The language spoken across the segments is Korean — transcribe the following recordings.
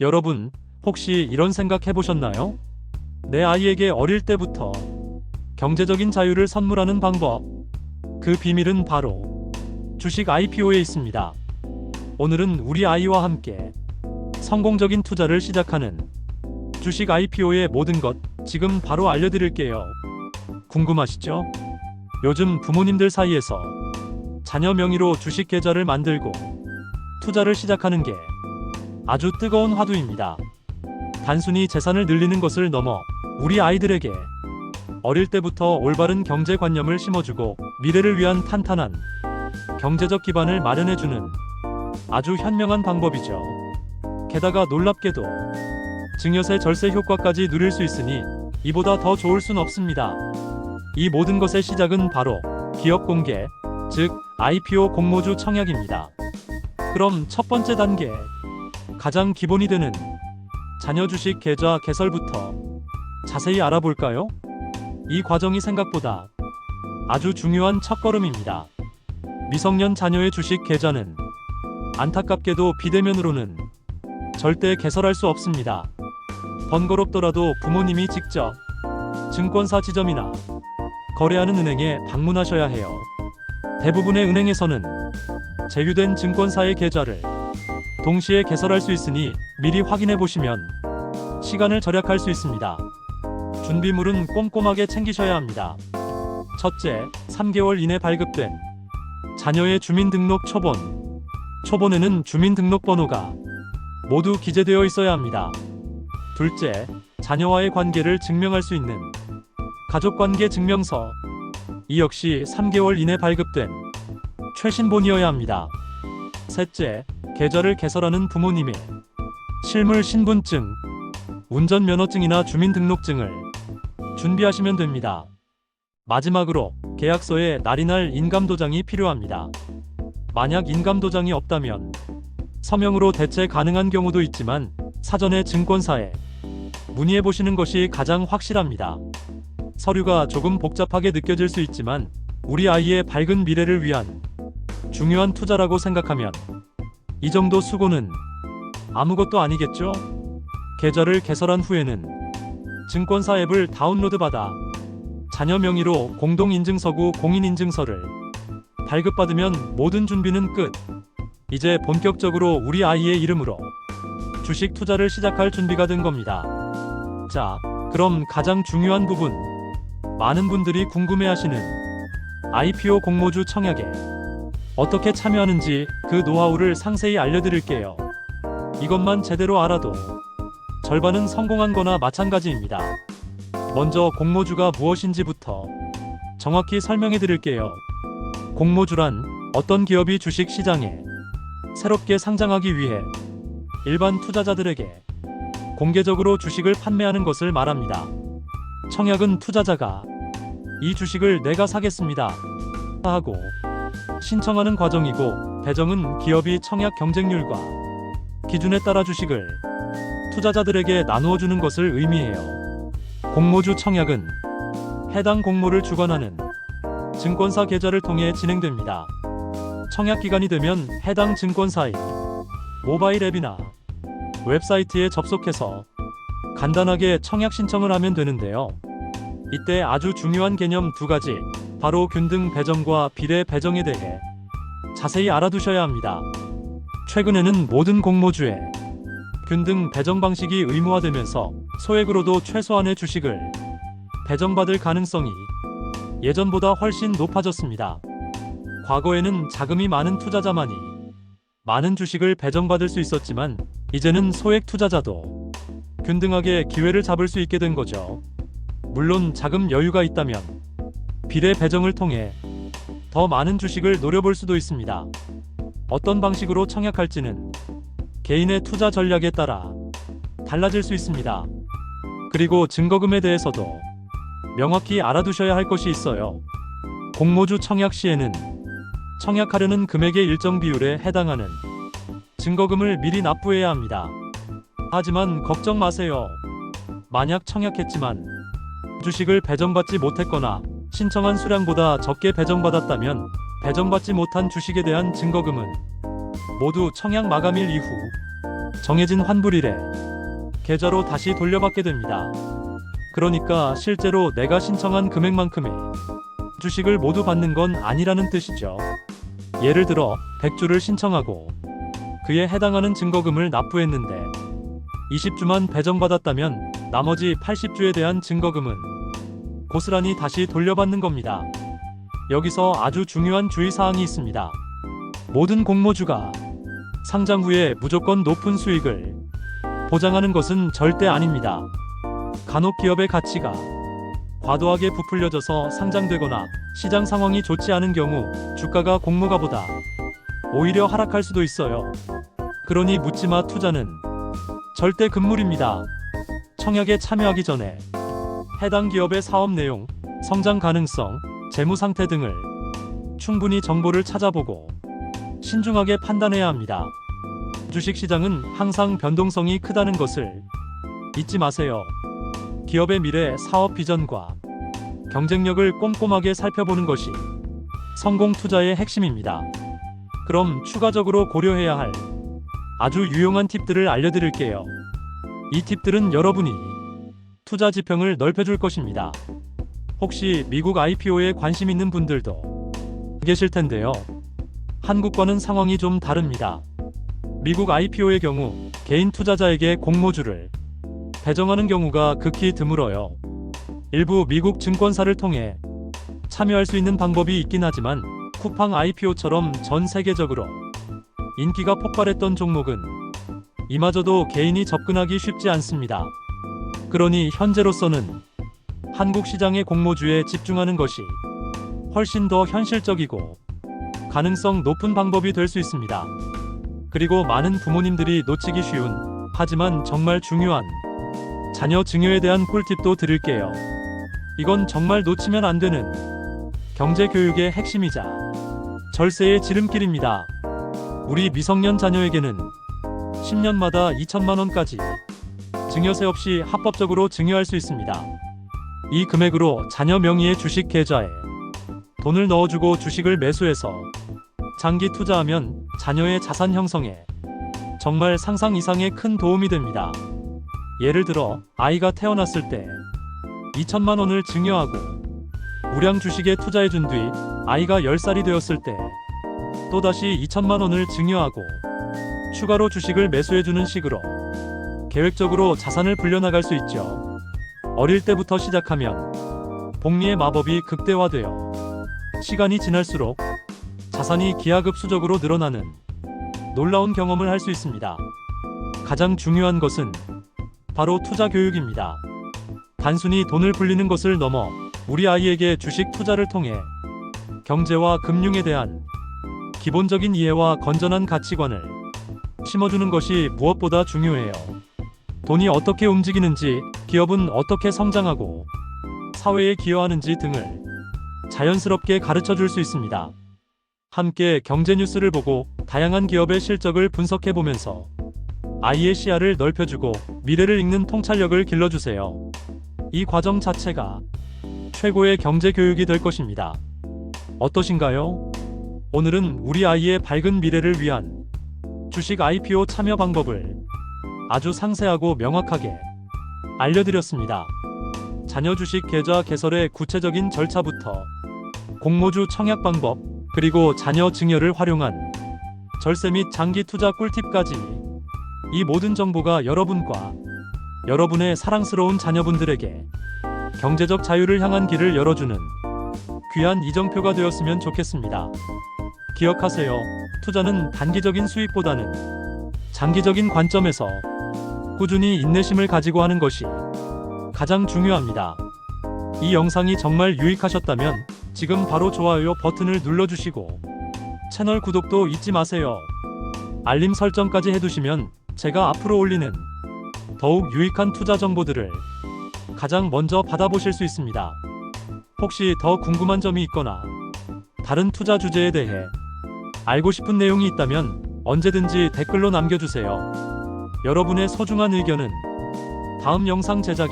여러분, 혹시 이런 생각 해보셨나요? 내 아이에게 어릴 때부터 경제적인 자유를 선물하는 방법. 그 비밀은 바로 주식 IPO에 있습니다. 오늘은 우리 아이와 함께 성공적인 투자를 시작하는 주식 IPO의 모든 것 지금 바로 알려드릴게요. 궁금하시죠? 요즘 부모님들 사이에서 자녀 명의로 주식 계좌를 만들고 투자를 시작하는 게 아주 뜨거운 화두입니다. 단순히 재산을 늘리는 것을 넘어 우리 아이들에게 어릴 때부터 올바른 경제관념을 심어주고 미래를 위한 탄탄한 경제적 기반을 마련해주는 아주 현명한 방법이죠. 게다가 놀랍게도 증여세 절세 효과까지 누릴 수 있으니 이보다 더 좋을 순 없습니다. 이 모든 것의 시작은 바로 기업 공개, 즉 IPO 공모주 청약입니다. 그럼 첫 번째 단계, 가장 기본이 되는 자녀 주식 계좌 개설부터 자세히 알아볼까요? 이 과정이 생각보다 아주 중요한 첫걸음입니다. 미성년 자녀의 주식 계좌는 안타깝게도 비대면으로는 절대 개설할 수 없습니다. 번거롭더라도 부모님이 직접 증권사 지점이나 거래하는 은행에 방문하셔야 해요. 대부분의 은행에서는 제휴된 증권사의 계좌를 동시에 개설할 수 있으니 미리 확인해 보시면 시간을 절약할 수 있습니다. 준비물은 꼼꼼하게 챙기셔야 합니다. 첫째, 3개월 이내 발급된 자녀의 주민등록 초본. 초본에는 주민등록번호가 모두 기재되어 있어야 합니다. 둘째, 자녀와의 관계를 증명할 수 있는 가족관계 증명서. 이 역시 3개월 이내 발급된 최신본이어야 합니다. 셋째, 계좌를 개설하는 부모님의 실물 신분증, 운전면허증이나 주민등록증을 준비하시면 됩니다. 마지막으로 계약서에 날인할 인감도장이 필요합니다. 만약 인감도장이 없다면 서명으로 대체 가능한 경우도 있지만 사전에 증권사에 문의해 보시는 것이 가장 확실합니다. 서류가 조금 복잡하게 느껴질 수 있지만 우리 아이의 밝은 미래를 위한 중요한 투자라고 생각하면 이 정도 수고는 아무것도 아니겠죠? 계좌를 개설한 후에는 증권사 앱을 다운로드 받아 자녀 명의로 공동인증서구 공인인증서를 발급받으면 모든 준비는 끝. 이제 본격적으로 우리 아이의 이름으로 주식 투자를 시작할 준비가 된 겁니다. 자, 그럼 가장 중요한 부분, 많은 분들이 궁금해하시는 IPO 공모주 청약에 어떻게 참여하는지 그 노하우를 상세히 알려드릴게요. 이것만 제대로 알아도 절반은 성공한 거나 마찬가지입니다. 먼저 공모주가 무엇인지부터 정확히 설명해 드릴게요. 공모주란 어떤 기업이 주식 시장에 새롭게 상장하기 위해 일반 투자자들에게 공개적으로 주식을 판매하는 것을 말합니다. 청약은 투자자가 이 주식을 내가 사겠습니다 하고 신청하는 과정이고, 배정은 기업이 청약 경쟁률과 기준에 따라 주식을 투자자들에게 나누어 주는 것을 의미해요. 공모주 청약은 해당 공모를 주관하는 증권사 계좌를 통해 진행됩니다. 청약 기간이 되면 해당 증권사의 모바일 앱이나 웹사이트에 접속해서 간단하게 청약 신청을 하면 되는데요. 이때 아주 중요한 개념 두 가지, 바로 균등 배정과 비례 배정에 대해 자세히 알아두셔야 합니다. 최근에는 모든 공모주에 균등 배정 방식이 의무화되면서 소액으로도 최소한의 주식을 배정받을 가능성이 예전보다 훨씬 높아졌습니다. 과거에는 자금이 많은 투자자만이 많은 주식을 배정받을 수 있었지만 이제는 소액 투자자도 균등하게 기회를 잡을 수 있게 된 거죠. 물론 자금 여유가 있다면 비례 배정을 통해 더 많은 주식을 노려볼 수도 있습니다. 어떤 방식으로 청약할지는 개인의 투자 전략에 따라 달라질 수 있습니다. 그리고 증거금에 대해서도 명확히 알아두셔야 할 것이 있어요. 공모주 청약 시에는 청약하려는 금액의 일정 비율에 해당하는 증거금을 미리 납부해야 합니다. 하지만 걱정 마세요. 만약 청약했지만 주식을 배정받지 못했거나 신청한 수량보다 적게 배정받았다면 배정받지 못한 주식에 대한 증거금은 모두 청약 마감일 이후 정해진 환불일에 계좌로 다시 돌려받게 됩니다. 그러니까 실제로 내가 신청한 금액만큼의 주식을 모두 받는 건 아니라는 뜻이죠. 예를 들어 100주를 신청하고 그에 해당하는 증거금을 납부했는데 20주만 배정받았다면 나머지 80주에 대한 증거금은 고스란히 다시 돌려받는 겁니다. 여기서 아주 중요한 주의사항이 있습니다. 모든 공모주가 상장 후에 무조건 높은 수익을 보장하는 것은 절대 아닙니다. 간혹 기업의 가치가 과도하게 부풀려져서 상장되거나 시장 상황이 좋지 않은 경우 주가가 공모가보다 오히려 하락할 수도 있어요. 그러니 묻지마 투자는 절대 금물입니다. 청약에 참여하기 전에 해당 기업의 사업 내용, 성장 가능성, 재무 상태 등을 충분히 정보를 찾아보고 신중하게 판단해야 합니다. 주식시장은 항상 변동성이 크다는 것을 잊지 마세요. 기업의 미래, 사업 비전과 경쟁력을 꼼꼼하게 살펴보는 것이 성공 투자의 핵심입니다. 그럼 추가적으로 고려해야 할 아주 유용한 팁들을 알려드릴게요. 이 팁들은 여러분이 투자 지평을 넓혀줄 것입니다. 혹시 미국 IPO에 관심 있는 분들도 계실 텐데요. 한국과는 상황이 좀 다릅니다. 미국 IPO의 경우 개인 투자자에게 공모주를 배정하는 경우가 극히 드물어요. 일부 미국 증권사를 통해 참여할 수 있는 방법이 있긴 하지만 쿠팡 IPO처럼 전 세계적으로 인기가 폭발했던 종목은 이마저도 개인이 접근하기 쉽지 않습니다. 그러니 현재로서는 한국 시장의 공모주에 집중하는 것이 훨씬 더 현실적이고 가능성 높은 방법이 될 수 있습니다. 그리고 많은 부모님들이 놓치기 쉬운 하지만 정말 중요한 자녀 증여에 대한 꿀팁도 드릴게요. 이건 정말 놓치면 안 되는 경제교육의 핵심이자 절세의 지름길입니다. 우리 미성년 자녀에게는 10년마다 2천만 원까지 증여세 없이 합법적으로 증여할 수 있습니다. 이 금액으로 자녀 명의의 주식 계좌에 돈을 넣어주고 주식을 매수해서 장기 투자하면 자녀의 자산 형성에 정말 상상 이상의 큰 도움이 됩니다. 예를 들어 아이가 태어났을 때 2천만 원을 증여하고 우량 주식에 투자해준 뒤 아이가 10살이 되었을 때 또다시 2천만 원을 증여하고 추가로 주식을 매수해주는 식으로 계획적으로 자산을 불려나갈 수 있죠. 어릴 때부터 시작하면 복리의 마법이 극대화되어 시간이 지날수록 자산이 기하급수적으로 늘어나는 놀라운 경험을 할 수 있습니다. 가장 중요한 것은 바로 투자 교육입니다. 단순히 돈을 불리는 것을 넘어 우리 아이에게 주식 투자를 통해 경제와 금융에 대한 기본적인 이해와 건전한 가치관을 심어주는 것이 무엇보다 중요해요. 돈이 어떻게 움직이는지, 기업은 어떻게 성장하고 사회에 기여하는지 등을 자연스럽게 가르쳐 줄 수 있습니다. 함께 경제 뉴스를 보고 다양한 기업의 실적을 분석해 보면서 아이의 시야를 넓혀주고 미래를 읽는 통찰력을 길러주세요. 이 과정 자체가 최고의 경제 교육이 될 것입니다. 어떠신가요? 오늘은 우리 아이의 밝은 미래를 위한 주식 IPO 참여 방법을 아주 상세하고 명확하게 알려드렸습니다. 자녀 주식 계좌 개설의 구체적인 절차부터 공모주 청약 방법, 그리고 자녀 증여를 활용한 절세 및 장기 투자 꿀팁까지 이 모든 정보가 여러분과 여러분의 사랑스러운 자녀분들에게 경제적 자유를 향한 길을 열어주는 귀한 이정표가 되었으면 좋겠습니다. 기억하세요. 투자는 단기적인 수익보다는 장기적인 관점에서 꾸준히 인내심을 가지고 하는 것이 가장 중요합니다. 이 영상이 정말 유익하셨다면 지금 바로 좋아요 버튼을 눌러주시고 채널 구독도 잊지 마세요. 알림 설정까지 해두시면 제가 앞으로 올리는 더욱 유익한 투자 정보들을 가장 먼저 받아보실 수 있습니다. 혹시 더 궁금한 점이 있거나 다른 투자 주제에 대해 알고 싶은 내용이 있다면 언제든지 댓글로 남겨주세요. 여러분의 소중한 의견은 다음 영상 제작에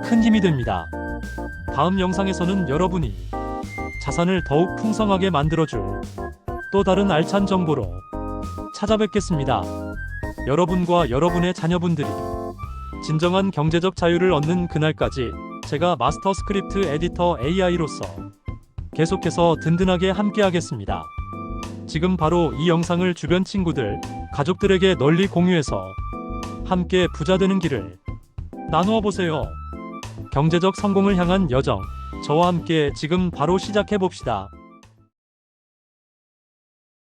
큰 힘이 됩니다. 다음 영상에서는 여러분이 자산을 더욱 풍성하게 만들어줄 또 다른 알찬 정보로 찾아뵙겠습니다. 여러분과 여러분의 자녀분들이 진정한 경제적 자유를 얻는 그날까지 제가 마스터 스크립트 에디터 AI로서 계속해서 든든하게 함께하겠습니다. 지금 바로 이 영상을 주변 친구들, 가족들에게 널리 공유해서 함께 부자 되는 길을 나누어 보세요. 경제적 성공을 향한 여정, 저와 함께 지금 바로 시작해 봅시다.